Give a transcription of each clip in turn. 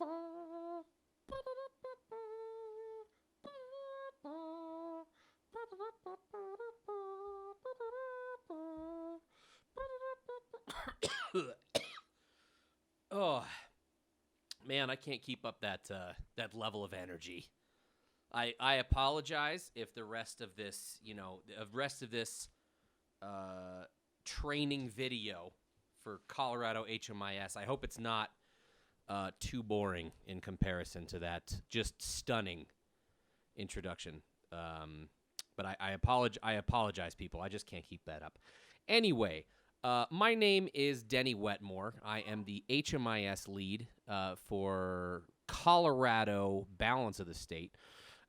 Oh, man, I can't keep up that level of energy. I apologize if the rest of this, uh, training video for Colorado HMIS. I hope it's not too boring in comparison to that just stunning introduction. But I apologize, people. I just can't keep that up. Anyway, my name is Denny Wetmore. I am the HMIS lead for Colorado balance of the state.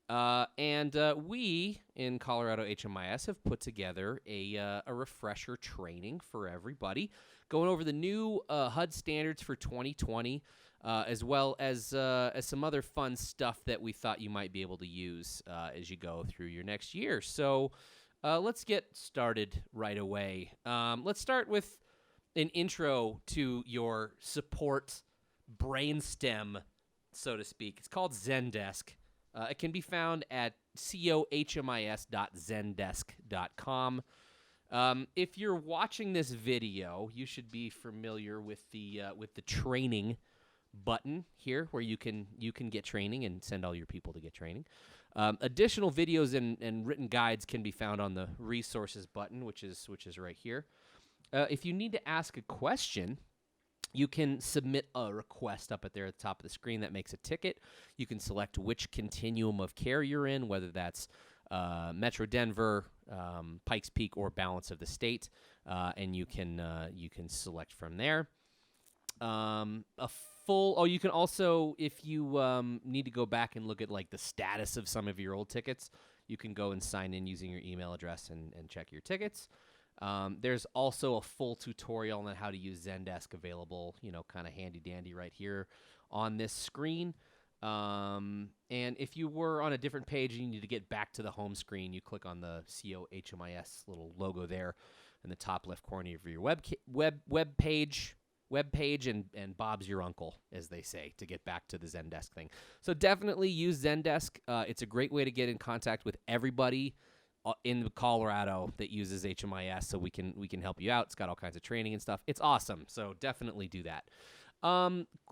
And we in Colorado HMIS have put together a refresher training for everybody, going over the new HUD standards for 2020, as well as some other fun stuff that we thought you might be able to use as you go through your next year. So let's get started right away. Let's start with an intro to your support brainstem, so to speak. It's called Zendesk. It can be found at cohmis.zendesk.com. If you're watching this video, you should be familiar with the training button here, where you can get training and send all your people to get training. Additional videos and written guides can be found on the resources button, which is right here. If you need to ask a question, you can submit a request up at there at the top of the screen that makes a ticket. You can select which continuum of care you're in, whether that's Metro Denver, Pikes Peak, or balance of the state, and you can select from there. You can also, if you need to go back and look at like the status of some of your old tickets, you can go and sign in using your email address and check your tickets. There's also a full tutorial on how to use Zendesk available, kind of handy-dandy right here on this screen. And if you were on a different page and you need to get back to the home screen, you click on the COHMIS little logo there in the top left corner of your web page, and Bob's your uncle, as they say, to get back to the Zendesk thing. So definitely use Zendesk. It's a great way to get in contact with everybody in Colorado that uses HMIS, so we can help you out. It's got all kinds of training and stuff. It's awesome, so definitely do that.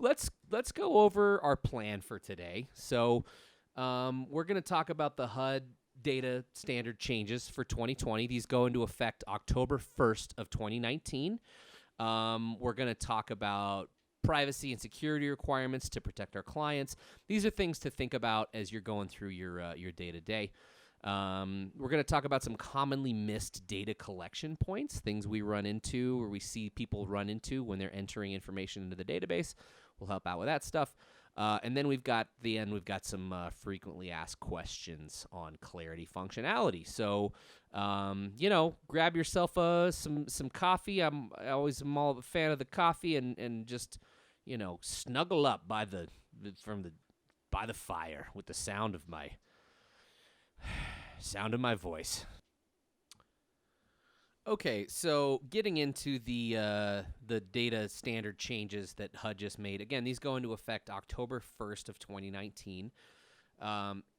Let's go over our plan for today. So we're going to talk about the HUD data standard changes for 2020. These go into effect October 1st of 2019. We're going to talk about privacy and security requirements to protect our clients. These are things to think about as you're going through your day-to-day. We're going to talk about some commonly missed data collection points, things we run into or we see people run into when they're entering information into the database. We'll help out with that stuff. And then we've got some frequently asked questions on Clarity functionality. So, grab yourself some coffee. I always am all a fan of the coffee and just, snuggle up by the fire with the sound of my voice. Okay, so getting into the data standard changes that HUD just made. Again, these go into effect October 1st of 2019.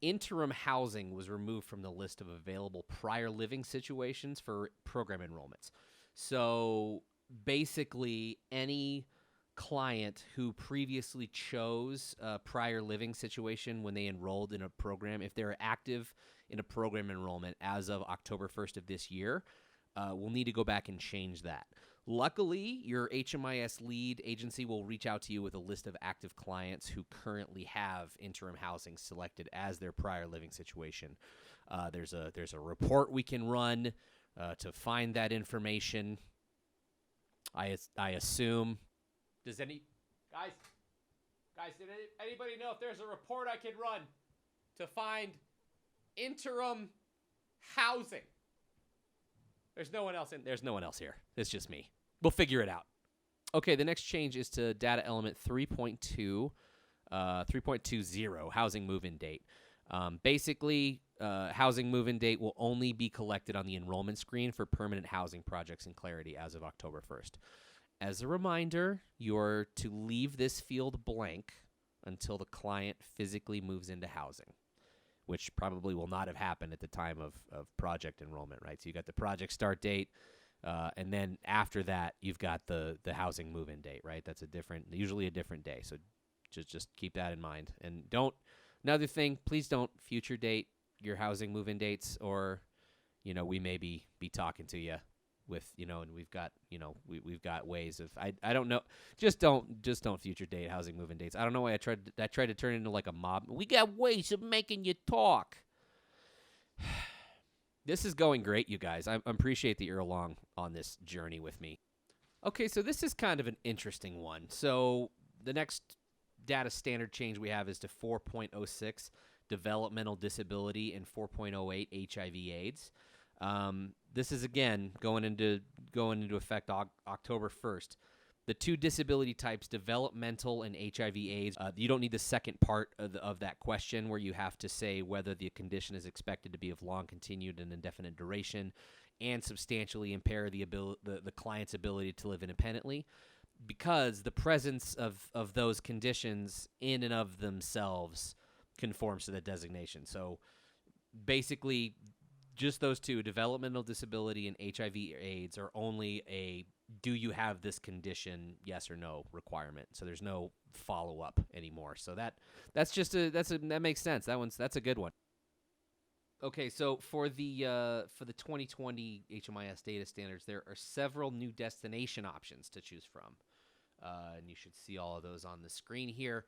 Interim housing was removed from the list of available prior living situations for program enrollments. So basically, any client who previously chose a prior living situation when they enrolled in a program, if they're active in a program enrollment as of October 1st of this year, we'll need to go back and change that. Luckily, your HMIS lead agency will reach out to you with a list of active clients who currently have interim housing selected as their prior living situation. There's a report we can run to find that information. I assume. Does guys, did anybody know if there's a report I can run to find interim housing? There's no one else here. It's just me. We'll figure it out. Okay, the next change is to data element 3.20, housing move-in date. Basically, housing move-in date will only be collected on the enrollment screen for permanent housing projects in Clarity as of October 1st. As a reminder, you're to leave this field blank until the client physically moves into housing, which probably will not have happened at the time of project enrollment, right? So you got the project start date, and then after that, you've got the housing move-in date, right? That's usually a different day. So just keep that in mind. And another thing, please don't future date your housing move-in dates, or, we may be talking to you with, and we've got, we've got ways of, I don't know, just don't future date housing move-in dates. I don't know why I tried to turn it into like a mob. We got ways of making you talk. This is going great, you guys. I appreciate that you're along on this journey with me. Okay, so this is kind of an interesting one. So the next data standard change we have is to 4.06, developmental disability, and 4.08, HIV/AIDS. This is, again, going into effect October 1st. The two disability types, developmental and HIV/AIDS, you don't need the second part of that question where you have to say whether the condition is expected to be of long continued and indefinite duration and substantially impair the client's ability to live independently, because the presence of those conditions in and of themselves conforms to the designation. So basically, just those two, developmental disability and HIV/AIDS, are only a do you have this condition, yes or no requirement. So there's no follow-up anymore. So that makes sense. That's a good one. Okay, so for the 2020 HMIS data standards, there are several new destination options to choose from. And you should see all of those on the screen here.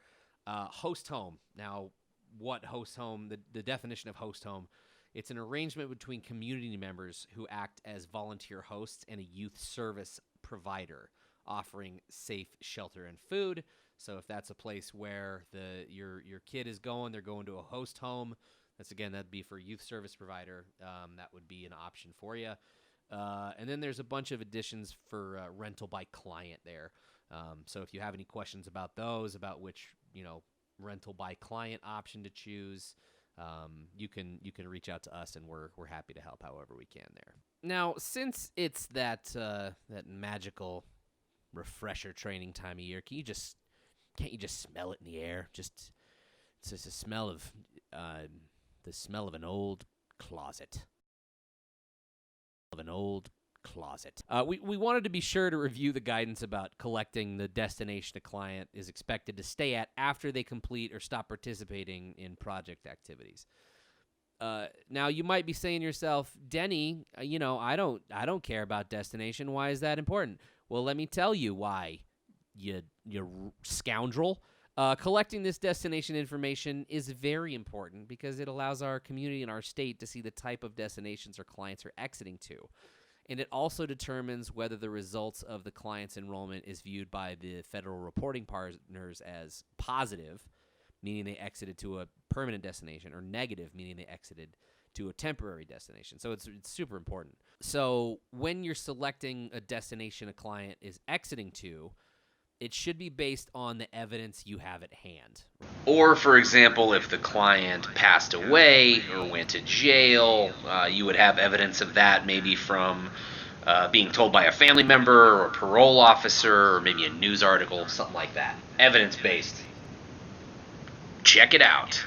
Host home. Now, what host home? The definition of host home: it's an arrangement between community members who act as volunteer hosts and a youth service provider offering safe shelter and food. So if that's a place where your kid is going, they're going to a host home. That'd be for a youth service provider. That would be an option for you. And then there's a bunch of additions for rental by client there. So if you have any questions about those, about which rental by client option to choose, you can reach out to us, and we're happy to help however we can there. Now, since it's that magical refresher training time of year, can't you just smell it in the air? It's just a smell of the smell of an old closet. We wanted to be sure to review the guidance about collecting the destination a client is expected to stay at after they complete or stop participating in project activities. Now, you might be saying to yourself, Denny, I don't care about destination. Why is that important? Well, let me tell you why, you scoundrel. Collecting this destination information is very important because it allows our community and our state to see the type of destinations our clients are exiting to. And it also determines whether the results of the client's enrollment is viewed by the federal reporting partners as positive, meaning they exited to a permanent destination, or negative, meaning they exited to a temporary destination. So it's super important. So when you're selecting a destination a client is exiting to, it should be based on the evidence you have at hand. Or, for example, if the client passed away or went to jail, you would have evidence of that maybe from being told by a family member or a parole officer, or maybe a news article, something like that. Evidence-based. Check it out.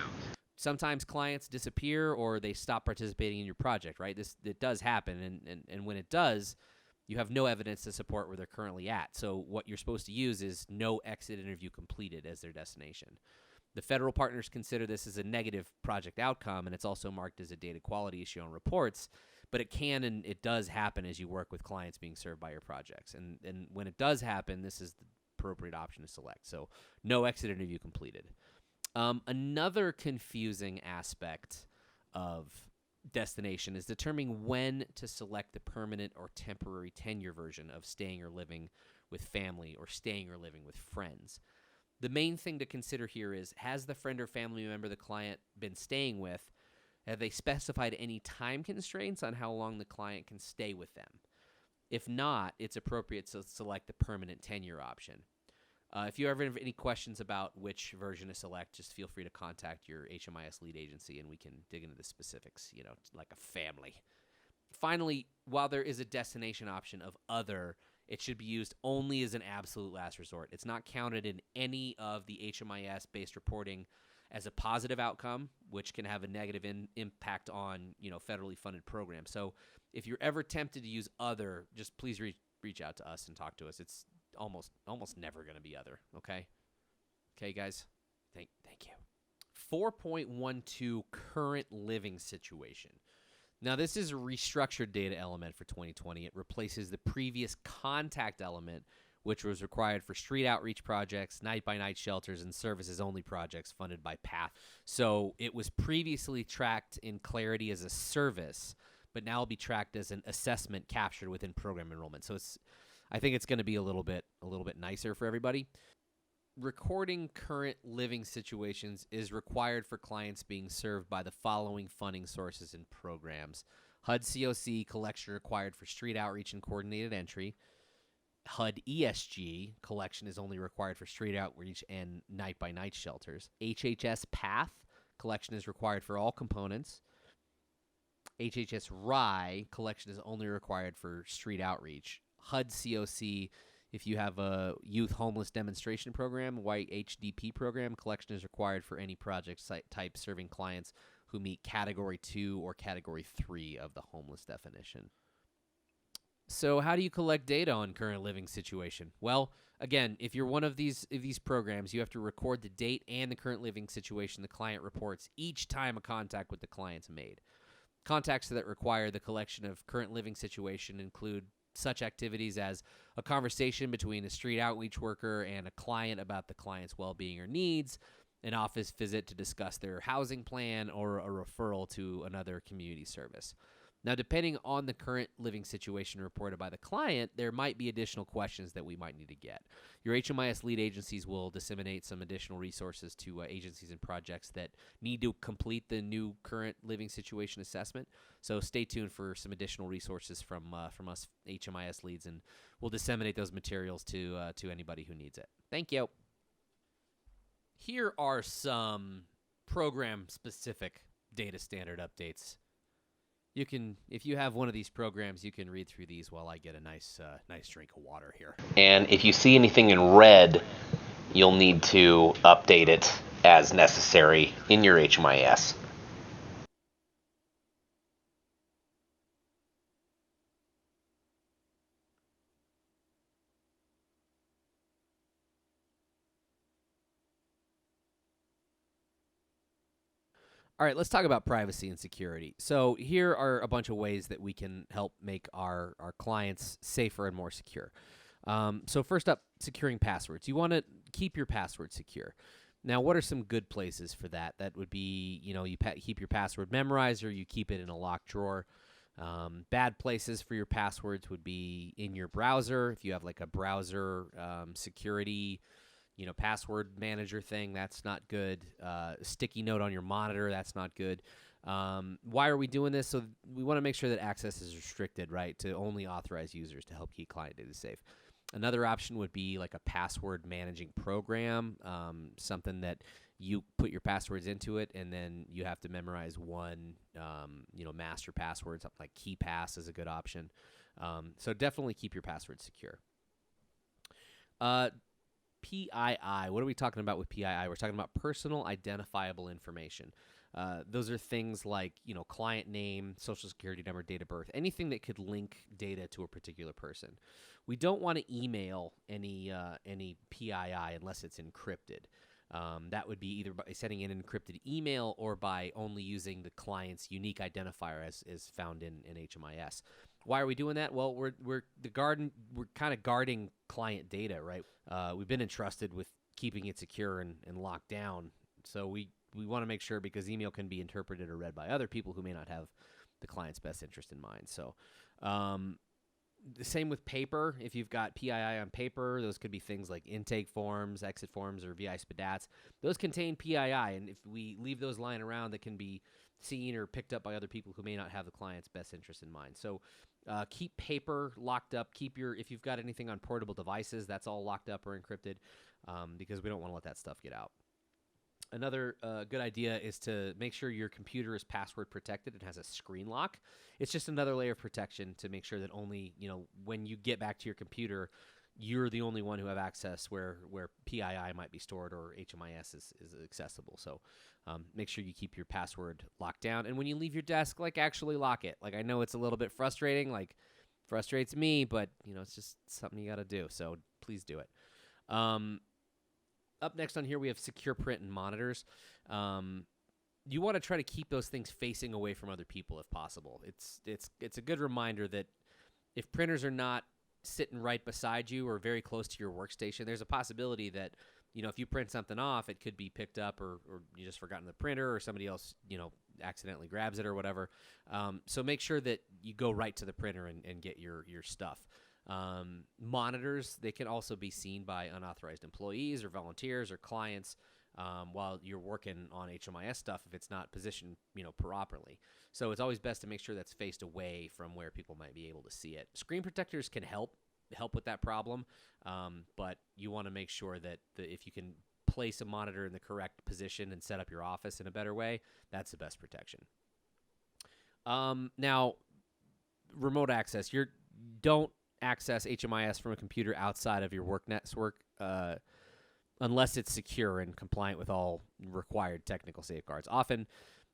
Sometimes clients disappear or they stop participating in your project, right? It does happen, and when it does, you have no evidence to support where they're currently at. So what you're supposed to use is no exit interview completed as their destination. The federal partners consider this as a negative project outcome, and it's also marked as a data quality issue on reports, but it can and it does happen as you work with clients being served by your projects. And when it does happen, this is the appropriate option to select. So no exit interview completed. Another confusing aspect of destination is determining when to select the permanent or temporary tenure version of staying or living with family or staying or living with friends. The main thing to consider here is, has the friend or family member the client been staying with, have they specified any time constraints on how long the client can stay with them? If not, it's appropriate to select the permanent tenure option. If you ever have any questions about which version to select, just feel free to contact your HMIS lead agency, and we can dig into the specifics, like a family. Finally, while there is a destination option of other It should be used only as an absolute last resort. It's not counted in any of the HMIS-based reporting as a positive outcome, which can have a negative impact on federally funded programs. So if you're ever tempted to use other, just please reach out to us and talk to us. It's almost never going to be other. Okay, guys. Thank you. 4.12 current living situation. Now, this is a restructured data element for 2020. It replaces the previous contact element, which was required for street outreach projects, night-by-night shelters, and services-only projects funded by PATH. So it was previously tracked in Clarity as a service, but now will be tracked as an assessment captured within program enrollment. So I think it's going to be a little bit nicer for everybody. Recording current living situations is required for clients being served by the following funding sources and programs. HUD COC collection required for street outreach and coordinated entry. HUD ESG collection is only required for street outreach and night-by-night shelters. HHS PATH collection is required for all components. HHS RI collection is only required for street outreach. HUD COC, if you have a youth homeless demonstration program, white HDP program, collection is required for any project type serving clients who meet Category 2 or Category 3 of the homeless definition. So how do you collect data on current living situation? Well, again, if you're one of these programs, you have to record the date and the current living situation the client reports each time a contact with the client's made. Contacts that require the collection of current living situation include such activities as a conversation between a street outreach worker and a client about the client's well-being or needs, an office visit to discuss their housing plan, or a referral to another community service. Now, depending on the current living situation reported by the client, there might be additional questions that we might need to get. Your HMIS lead agencies will disseminate some additional resources to agencies and projects that need to complete the new current living situation assessment. So stay tuned for some additional resources from us HMIS leads, and we'll disseminate those materials to anybody who needs it. Thank you. Here are some program-specific data standard updates. You can, if you have one of these programs, you can read through these while I get a nice drink of water here. And if you see anything in red, you'll need to update it as necessary in your HMIS. All right, let's talk about privacy and security. So here are a bunch of ways that we can help make our clients safer and more secure. So first up, securing passwords. You want to keep your password secure. Now, what are some good places for that? That would be, you keep your password memorized, or you keep it in a locked drawer. Bad places for your passwords would be in your browser. If you have like a browser security password manager thing, that's not good. Sticky note on your monitor, that's not good. Why are we doing this? So we want to make sure that access is restricted, right, to only authorized users to help keep client data safe. Another option would be like a password managing program, something that you put your passwords into it, and then you have to memorize one, master password. Something like KeyPass is a good option. So definitely keep your passwords secure. PII. What are we talking about with PII? We're talking about personal identifiable information. Those are things like, client name, social security number, date of birth, anything that could link data to a particular person. We don't want to email any PII unless it's encrypted. That would be either by sending an encrypted email or by only using the client's unique identifier as found in HMIS. Why are we doing that? Well, we're kind of guarding client data, right? We've been entrusted with keeping it secure and locked down. So we want to make sure, because email can be interpreted or read by other people who may not have the client's best interest in mind. So the same with paper. If you've got PII on paper, those could be things like intake forms, exit forms, or VI SPDATs. Those contain PII, and if we leave those lying around, that can be seen or picked up by other people who may not have the client's best interest in mind. So keep paper locked up. If you've got anything on portable devices, that's all locked up or encrypted, because we don't want to let that stuff get out. Another good idea is to make sure your computer is password protected and has a screen lock. It's just another layer of protection to make sure that only, when you get back to your computer, you're the only one who have access where PII might be stored or HMIS is accessible. So make sure you keep your password locked down. And when you leave your desk, actually lock it. I know it's a little bit frustrating, frustrates me, but, it's just something you got to do. So please do it. Up next on here, we have secure print and monitors. You want to try to keep those things facing away from other people if possible. It's a good reminder that if printers are not sitting right beside you or very close to your workstation, there's a possibility that, if you print something off, it could be picked up or you just forgotten the printer or somebody else, accidentally grabs it or whatever. So make sure that you go right to the printer and get your stuff. Monitors, they can also be seen by unauthorized employees or volunteers or clients while you're working on HMIS stuff if it's not positioned, properly. So it's always best to make sure that's faced away from where people might be able to see it. Screen protectors can help with that problem, but you want to make sure that if you can place a monitor in the correct position and set up your office in a better way, that's the best protection. Now, remote access. Don't access HMIS from a computer outside of your work network unless it's secure and compliant with all required technical safeguards. Often,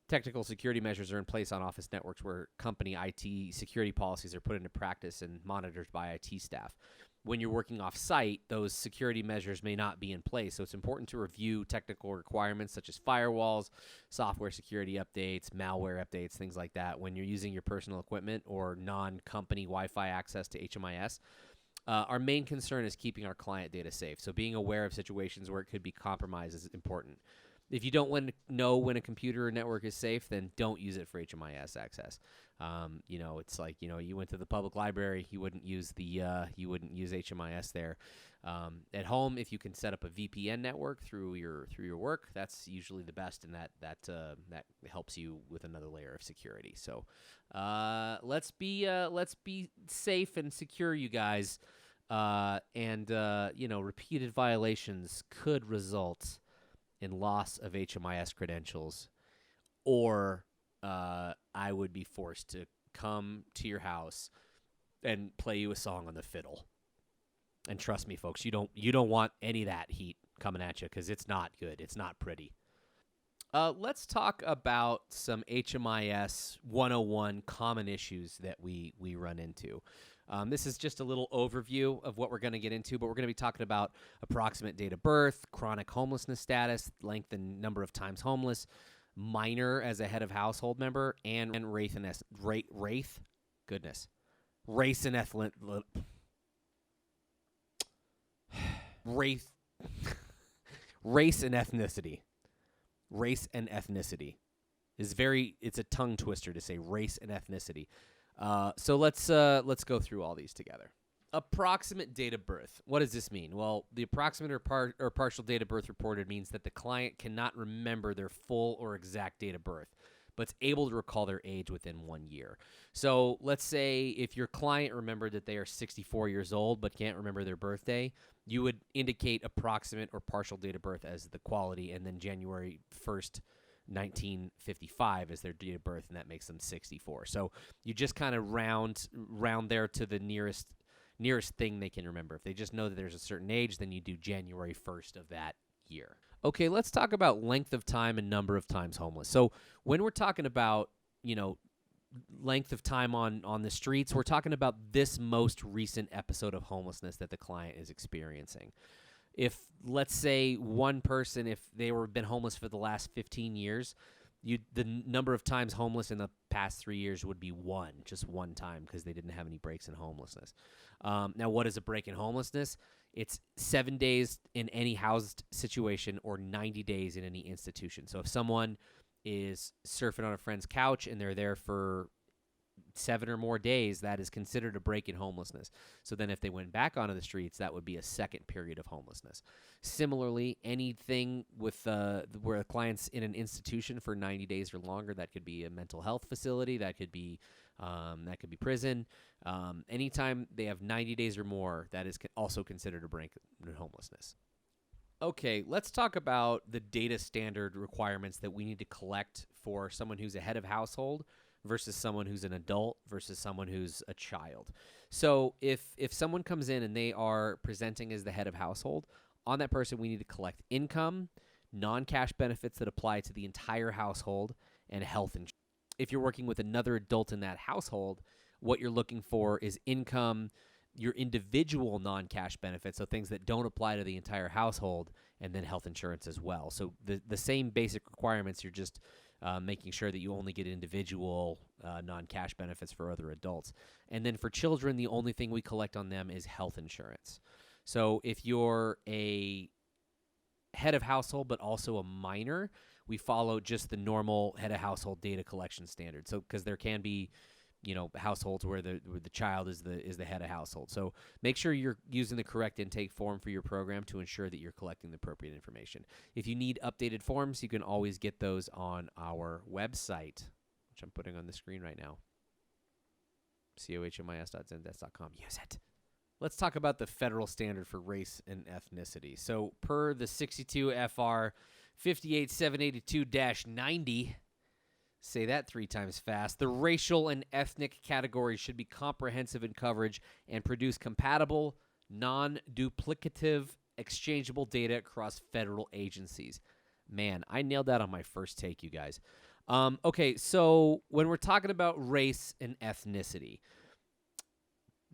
technical security measures are in place on office networks where company IT security policies are put into practice and monitored by IT staff. When you're working off-site, those security measures may not be in place, so it's important to review technical requirements such as firewalls, software security updates, malware updates, things like that when you're using your personal equipment or non-company Wi-Fi access to HMIS. Our main concern is keeping our client data safe, so being aware of situations where it could be compromised is important. If you don't know when a computer or network is safe, then don't use it for HMIS access. It's like, you went to the public library, you wouldn't use HMIS there. At home, if you can set up a VPN network through your work, that's usually the best, and that helps you with another layer of security. So let's be safe and secure, you guys. Repeated violations could result in loss of HMIS credentials, or I would be forced to come to your house and play you a song on the fiddle. And trust me, folks, you don't want any of that heat coming at you because it's not good. It's not pretty. Let's talk about some HMIS 101 common issues that we run into. This is just a little overview of what we're going to get into, but we're going to be talking about approximate date of birth, chronic homelessness status, length and number of times homeless, minor as a head of household member, and race and race and ethnicity. Race and ethnicity it's a tongue twister to say race and ethnicity. So let's go through all these together. Approximate date of birth. What does this mean? Well, the approximate or partial date of birth reported means that the client cannot remember their full or exact date of birth, but is able to recall their age within 1 year. So let's say if your client remembered that they are 64 years old but can't remember their birthday, you would indicate approximate or partial date of birth as the quality, and then January 1st, 1955 as their date of birth, and that makes them 64. So you just kind of round there to the nearest thing they can remember. If they just know that there's a certain age, then you do January 1st of that year. Okay, let's talk about length of time and number of times homeless. So when we're talking about, length of time on the streets, we're talking about this most recent episode of homelessness that the client is experiencing. If, let's say, one person, if they been homeless for the last 15 years, the number of times homeless in the past 3 years would be just one time, because they didn't have any breaks in homelessness. Now, what is a break in homelessness? It's 7 days in any housed situation or 90 days in any institution. So if someone is surfing on a friend's couch and they're there for 7 or more days, that is considered a break in homelessness. So then if they went back onto the streets, that would be a second period of homelessness. Similarly, anything with where a client's in an institution for 90 days or longer, that could be a mental health facility, that could be prison. Anytime they have 90 days or more, that is also considered a break in homelessness. Okay, let's talk about the data standard requirements that we need to collect for someone who's a head of household versus someone who's an adult versus someone who's a child. So if someone comes in and they are presenting as the head of household, on that person we need to collect income, non-cash benefits that apply to the entire household, and health insurance. If you're working with another adult in that household, what you're looking for is income, your individual non-cash benefits, so things that don't apply to the entire household, and then health insurance as well. So the same basic requirements, you're just making sure that you only get individual non-cash benefits for other adults. And then for children, the only thing we collect on them is health insurance. So if you're a head of household but also a minor, we follow just the normal head of household data collection standard. So because there can be households where the child is the head of household. So make sure you're using the correct intake form for your program to ensure that you're collecting the appropriate information. If you need updated forms, you can always get those on our website, which I'm putting on the screen right now. COHMIS.zendesk.com. Use it. Let's talk about the federal standard for race and ethnicity. So per the 62 FR 58782-90, say that 3 times fast, the racial and ethnic categories should be comprehensive in coverage and produce compatible, non-duplicative, exchangeable data across federal agencies. Man, I nailed that on my first take, you guys. Okay, so when we're talking about race and ethnicity,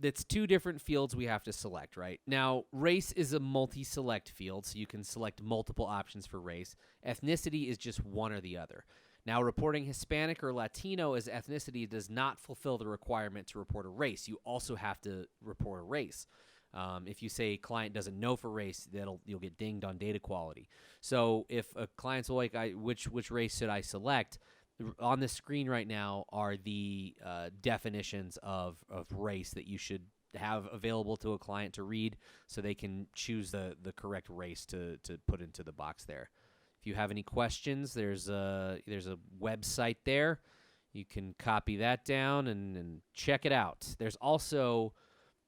that's 2 different fields we have to select, right? Now, race is a multi-select field, so you can select multiple options for race. Ethnicity is just one or the other. Now, reporting Hispanic or Latino as ethnicity does not fulfill the requirement to report a race. You also have to report a race. If you say client doesn't know for race, you'll get dinged on data quality. So if a client's like, which race should I select? On the screen right now are the definitions of race that you should have available to a client to read so they can choose the correct race to put into the box there. If you have any questions, there's a website there. You can copy that down and check it out. There's also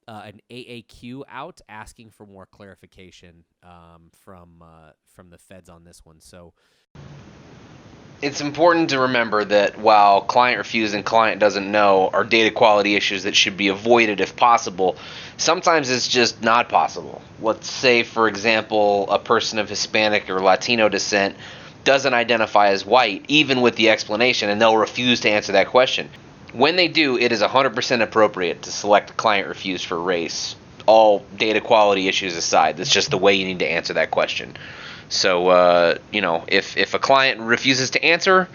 an AAQ out asking for more clarification from the feds on this one. So It's important to remember that while client refused and client doesn't know are data quality issues that should be avoided if possible, sometimes it's just not possible. Let's say, for example, a person of Hispanic or Latino descent doesn't identify as white, even with the explanation, and they'll refuse to answer that question. When they do, it is 100% appropriate to select client refused for race. All data quality issues aside, that's just the way you need to answer that question. So, if a client refuses to answer,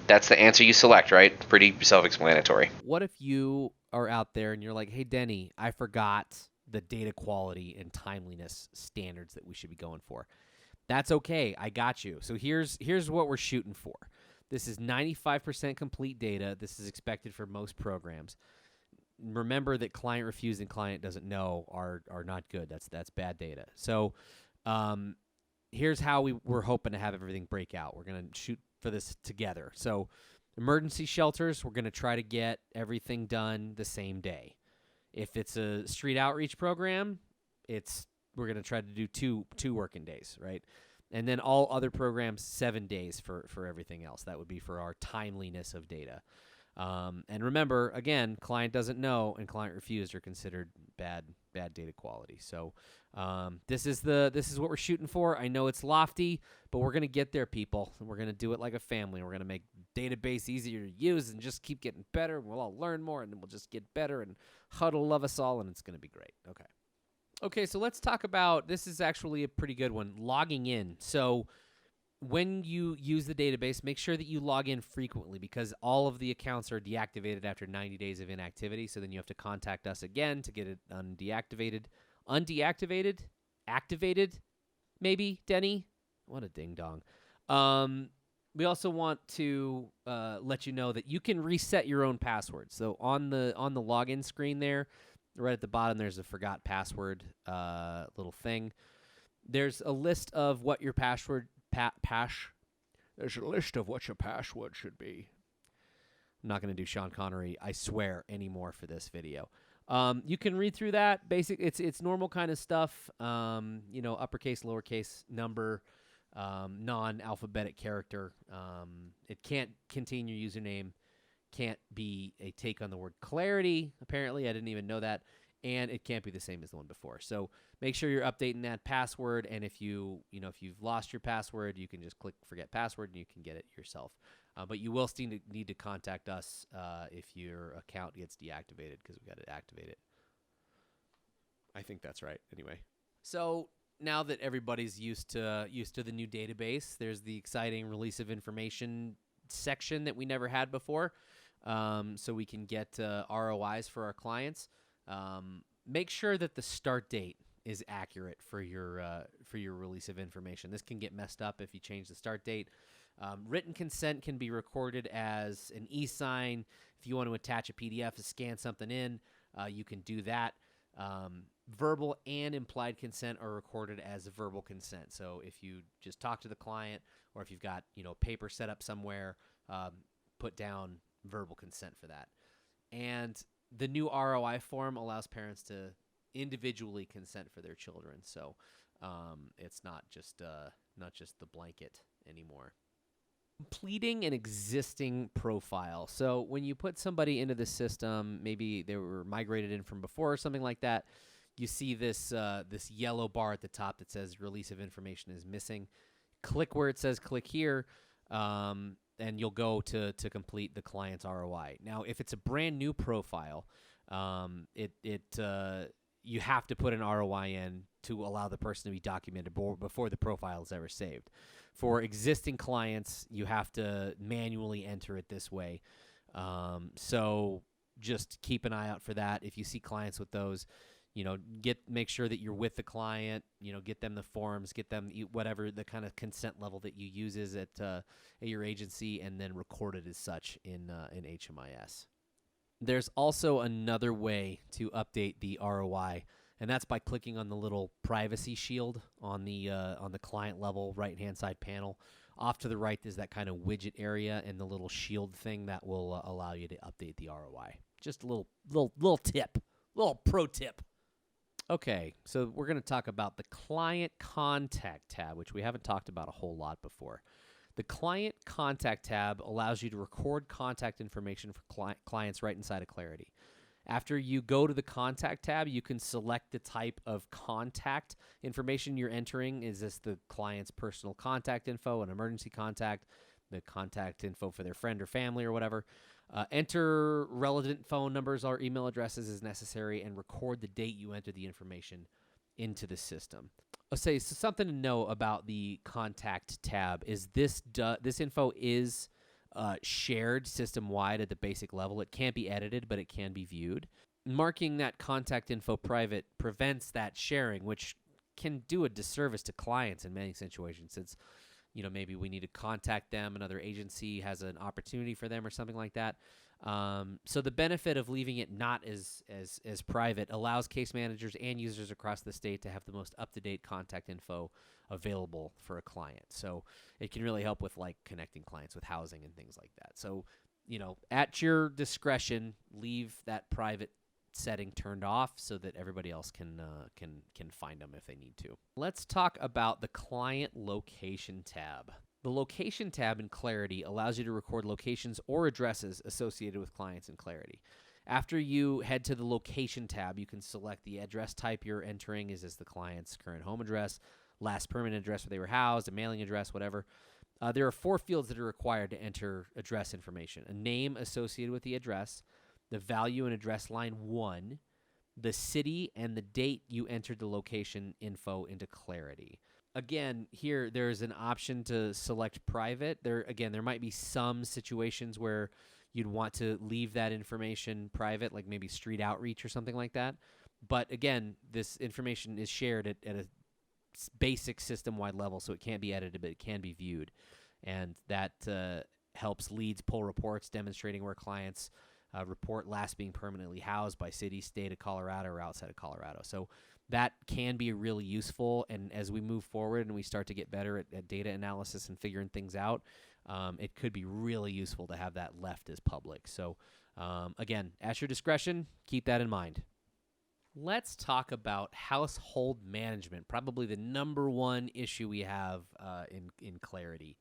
that's the answer you select, right? Pretty self-explanatory. what if you are out there and you're like, hey, Denny, I forgot the data quality and timeliness standards that we should be going for? That's okay. I got you. So here's what we're shooting for. This is 95% complete data. This is expected for most programs. Remember that client refused and client doesn't know are not good. That's bad data. So here's how we're hoping to have everything break out. We're going to shoot for this together. So emergency shelters, we're going to try to get everything done the same day. If it's a street outreach program, we're going to try to do two working days, right? And then all other programs, 7 days for everything else. That would be for our timeliness of data. And remember, again, client doesn't know and client refused are considered bad data quality. So this is what we're shooting for. I know it's lofty, but we're gonna get there, people. And we're gonna do it like a family. We're gonna make database easier to use and just keep getting better. We'll all learn more, and then we'll just get better. And HUD will love us all, and it's gonna be great. Okay, so let's talk about, this is actually a pretty good one, logging in. So when you use the database, make sure that you log in frequently because all of the accounts are deactivated after 90 days of inactivity. So then you have to contact us again to get it undeactivated. Undeactivated? Activated? Maybe, Denny? What a ding-dong. We also want to let you know that you can reset your own password. So on the login screen there, right at the bottom, there's a forgot password little thing. There's a list of what your password There's a list of what your password should be. I'm not going to do Sean Connery, I swear, anymore for this video. You can read through that. It's normal kind of stuff. Uppercase, lowercase, number, non-alphabetic character. It can't contain your username. Can't be a take on the word clarity. Apparently, I didn't even know that. And it can't be the same as the one before. So make sure you're updating that password. And if if you've lost your password, you can just click forget password and you can get it yourself. But you will still need to contact us if your account gets deactivated, because we got to activate it. I think that's right. Anyway, so now that everybody's used to the new database, there's the exciting release of information section that we never had before. So we can get ROIs for our clients. Make sure that the start date is accurate for your release of information. This can get messed up if you change the start date. Written consent can be recorded as an e-sign. If you want to attach a PDF to scan something in, you can do that. Verbal and implied consent are recorded as verbal consent. So if you just talk to the client, or if you've got paper set up somewhere, put down verbal consent for that. And the new ROI form allows parents to individually consent for their children. So it's not just the blanket anymore. Completing an existing profile. So when you put somebody into the system, maybe they were migrated in from before or something like that, you see this yellow bar at the top that says release of information is missing. Click where it says click here, and you'll go to complete the client's ROI. Now, if it's a brand new profile, you have to put an ROI in to allow the person to be documented before the profile is ever saved. For existing clients, you have to manually enter it this way. So just keep an eye out for that. If you see clients with those, make sure that you're with the client, get them the forms, get them whatever the kind of consent level that you use is at your agency, and then record it as such in HMIS. There's also another way to update the ROI, and that's by clicking on the little privacy shield on the client level right-hand side panel. Off to the right is that kind of widget area and the little shield thing that will allow you to update the ROI. Just a little tip, little pro tip. Okay, so we're going to talk about the Client Contact tab, which we haven't talked about a whole lot before. The Client Contact tab allows you to record contact information for clients right inside of Clarity. After you go to the Contact tab, you can select the type of contact information you're entering. Is this the client's personal contact info, an emergency contact, the contact info for their friend or family or whatever? Enter relevant phone numbers or email addresses as necessary, and record the date you enter the information into the system. So something to know about the Contact tab is this info is shared system-wide at the basic level. It can't be edited, but it can be viewed. Marking that contact info private prevents that sharing, which can do a disservice to clients in many situations, since maybe we need to contact them, another agency has an opportunity for them or something like that. So the benefit of leaving it not as private allows case managers and users across the state to have the most up-to-date contact info available for a client. So it can really help with connecting clients with housing and things like that. So, at your discretion, leave that private setting turned off so that everybody else can find them if they need to. Let's talk about the Client Location tab. The Location tab in Clarity allows you to record locations or addresses associated with clients in Clarity. After you head to the Location tab, you can select the address type you're entering. Is this the client's current home address, last permanent address where they were housed, a mailing address, whatever? There are 4 fields that are required to enter address information: a name associated with the address, the value and address line 1, the city, and the date you entered the location info into Clarity. Again, here there's an option to select private. There might be some situations where you'd want to leave that information private, like maybe street outreach or something like that. But again, this information is shared at a basic system-wide level, so it can't be edited, but it can be viewed. And that helps leads pull reports demonstrating where clients report last being permanently housed by city, state of Colorado, or outside of Colorado. So that can be really useful, and as we move forward and we start to get better at data analysis and figuring things out, it could be really useful to have that left as public. So again, at your discretion, keep that in mind. Let's talk about household management, probably the number one issue we have in Clarity.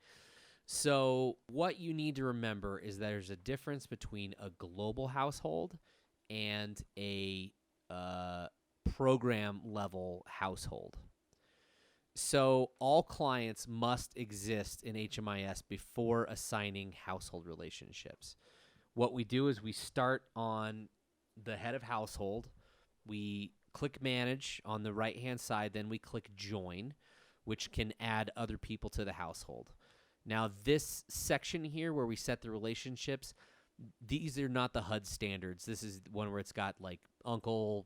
So, what you need to remember is there's a difference between a global household and a program level household. So, all clients must exist in HMIS before assigning household relationships. What we do is we start on the head of household. We click manage on the right hand side, then we click join, which can add other people to the household. Now, this section here where we set the relationships, these are not the HUD standards. This is one where it's got like uncle,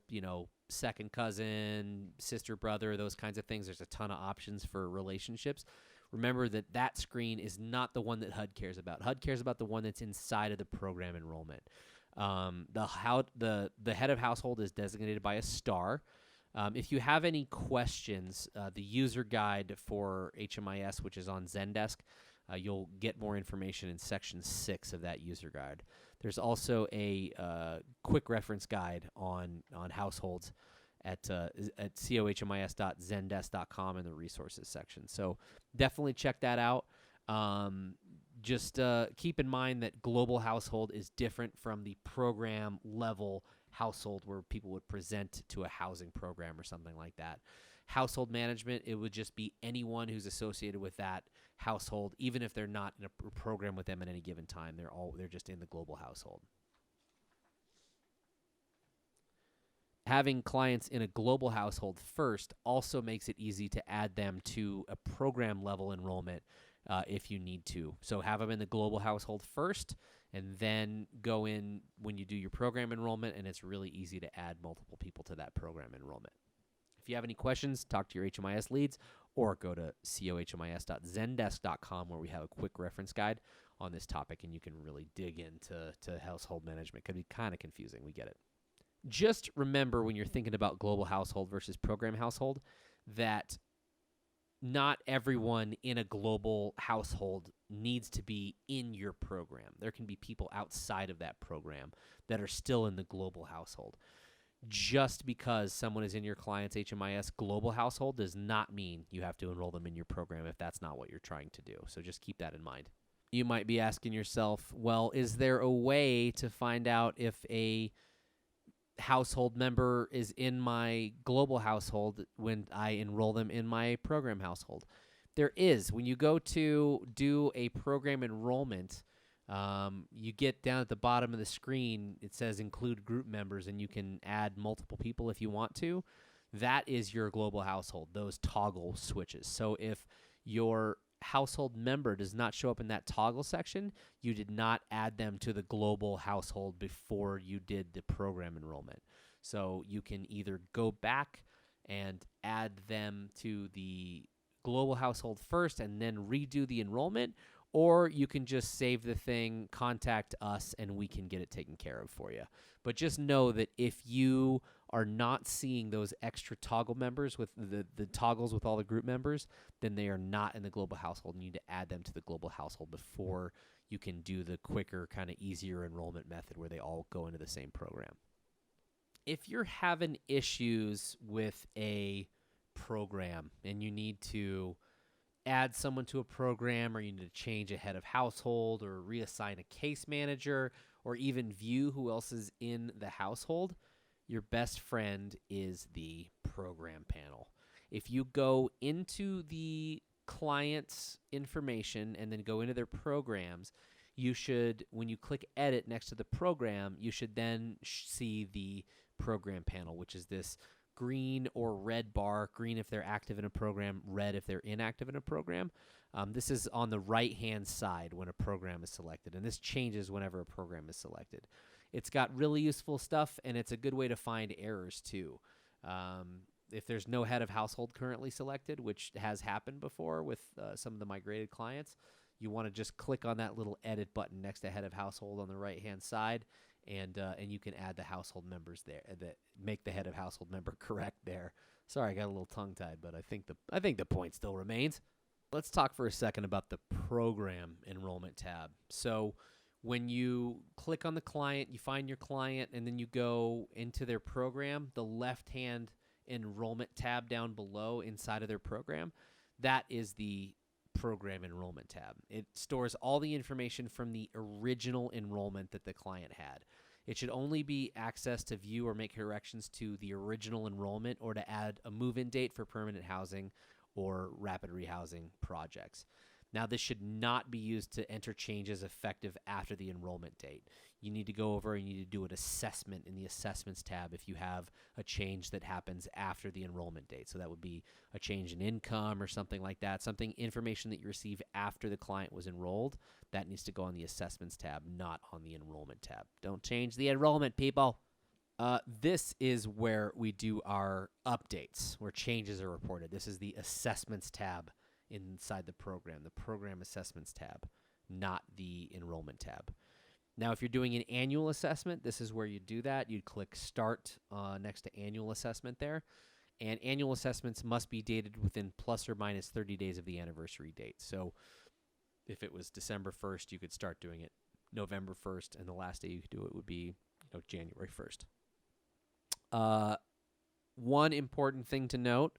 second cousin, sister, brother, those kinds of things. There's a ton of options for relationships. Remember that screen is not the one that HUD cares about. HUD cares about the one that's inside of the program enrollment. The head of household is designated by a star. If you have any questions, the user guide for HMIS, which is on Zendesk, you'll get more information in section 6 of that user guide. There's also a quick reference guide on households at cohmis.zendesk.com in the resources section. So definitely check that out. Just keep in mind that global household is different from the program level household where people would present to a housing program or something like that. Household management, it would just be anyone who's associated with that household, even if they're not in a program with them at any given time. They're just in the global household. Having clients in a global household first also makes it easy to add them to a program level enrollment if you need to. So have them in the global household first, and then go in when you do your program enrollment, and it's really easy to add multiple people to that program enrollment. If you have any questions, talk to your HMIS leads or go to cohmis.zendesk.com where we have a quick reference guide on this topic, and you can really dig into household management. It can be kind of confusing. We get it. Just remember when you're thinking about global household versus program household that not everyone in a global household needs to be in your program. There can be people outside of that program that are still in the global household. Just because someone is in your client's HMIS global household does not mean you have to enroll them in your program if that's not what you're trying to do. So just keep that in mind. You might be asking yourself, well, is there a way to find out if a household member is in my global household when I enroll them in my program household? There is. When you go to do a program enrollment, you get down at the bottom of the screen, it says include group members, and you can add multiple people if you want to. That is your global household, those toggle switches. So if your household member does not show up in that toggle section, you did not add them to the global household before you did the program enrollment. So you can either go back and add them to the global household first and then redo the enrollment, or you can just save the thing, contact us, and we can get it taken care of for you. But just know that if you are not seeing those extra toggle members with the toggles with all the group members, then they are not in the global household. You need to add them to the global household before you can do the quicker, kind of easier enrollment method where they all go into the same program. If you're having issues with a program and you need to add someone to a program, or you need to change a head of household or reassign a case manager or even view who else is in the household, your best friend is the program panel. If you go into the client's information and then go into their programs, you should, when you click edit next to the program, you should then see the program panel, which is this green or red bar, green if they're active in a program, red if they're inactive in a program. This is on the right-hand side when a program is selected, and this changes whenever a program is selected. It's got really useful stuff, and it's a good way to find errors too. If there's no head of household currently selected, which has happened before with some of the migrated clients, you want to just click on that little edit button next to head of household on the right-hand side, and you can add the household members there that make the head of household member correct there. Sorry, I got a little tongue-tied, but I think the point still remains. Let's talk for a second about the program enrollment tab. So When you click on the client, you find your client, and then you go into their program, the left-hand enrollment tab down below inside of their program, that is the program enrollment tab. It stores all the information from the original enrollment that the client had. It should only be accessed to view or make corrections to the original enrollment or to add a move-in date for permanent housing or rapid rehousing projects. Now, this should not be used to enter changes effective after the enrollment date. You need to go over and you need to do an assessment in the Assessments tab if you have a change that happens after the enrollment date. So that would be a change in income or something like that, information that you receive after the client was enrolled. That needs to go on the Assessments tab, not on the Enrollment tab. Don't change the enrollment, people. This is where we do our updates, where changes are reported. This is the Assessments tab inside the Program Assessments tab, not the Enrollment tab. Now, if you're doing an annual assessment, this is where you do that. You'd click Start next to Annual Assessment there. And annual assessments must be dated within plus or minus 30 days of the anniversary date. So if it was December 1st, you could start doing it November 1st, and the last day you could do it would be January 1st. One important thing to note,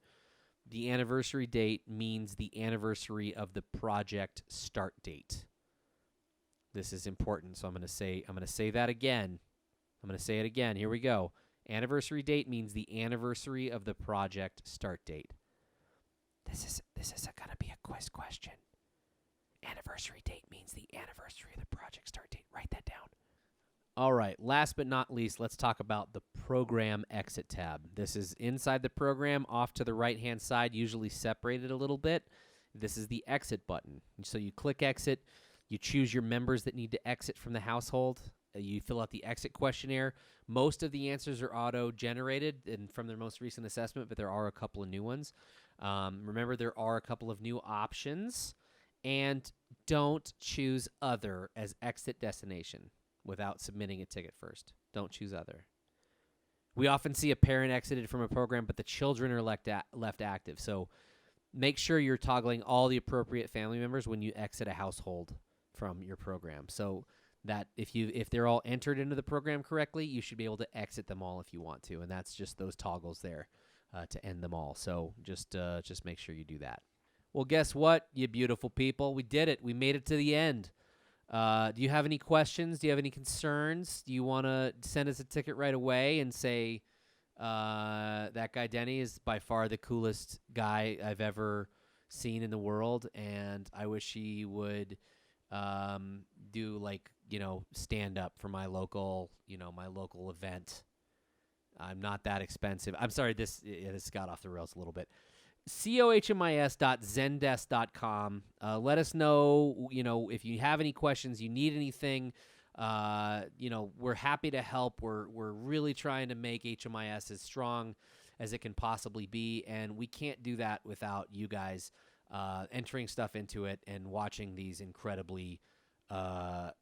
the anniversary date means the anniversary of the project start date. This is important, so I'm going to say that again. I'm going to say it again. Here we go. Anniversary date means the anniversary of the project start date. This is going to be a quiz question. Anniversary date means the anniversary of the project start date. Write that down. All right, last but not least, let's talk about the Program Exit tab. This is inside the program, off to the right-hand side, usually separated a little bit. This is the Exit button. So you click Exit, you choose your members that need to exit from the household, you fill out the exit questionnaire. Most of the answers are auto-generated and from their most recent assessment, but there are a couple of new ones. Remember, there are a couple of new options, and don't choose Other as exit destination without submitting a ticket first. Don't choose Other. We often see a parent exited from a program, but the children are left active. So make sure you're toggling all the appropriate family members when you exit a household from your program. So that if they're all entered into the program correctly, you should be able to exit them all if you want to. And that's just those toggles there to end them all. So just make sure you do that. Well, guess what, you beautiful people? We did it. We made it to the end. Do you have any questions? Do you have any concerns? Do you want to send us a ticket right away and say that guy Denny is by far the coolest guy I've ever seen in the world, and I wish he would do stand up for my local event. I'm not that expensive. I'm sorry, this got off the rails a little bit. COHMIS.zendesk.com. Let us know, if you have any questions, you need anything. We're happy to help. We're really trying to make HMIS as strong as it can possibly be, and we can't do that without you guys entering stuff into it and watching these incredible, I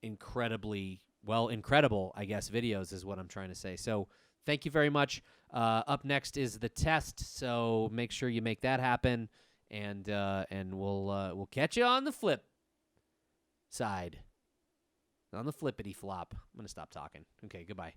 guess, videos is what I'm trying to say. So thank you very much. Up next is the test, so make sure you make that happen, and we'll catch you on the flip side. On the flippity flop. I'm going to stop talking. Okay, goodbye.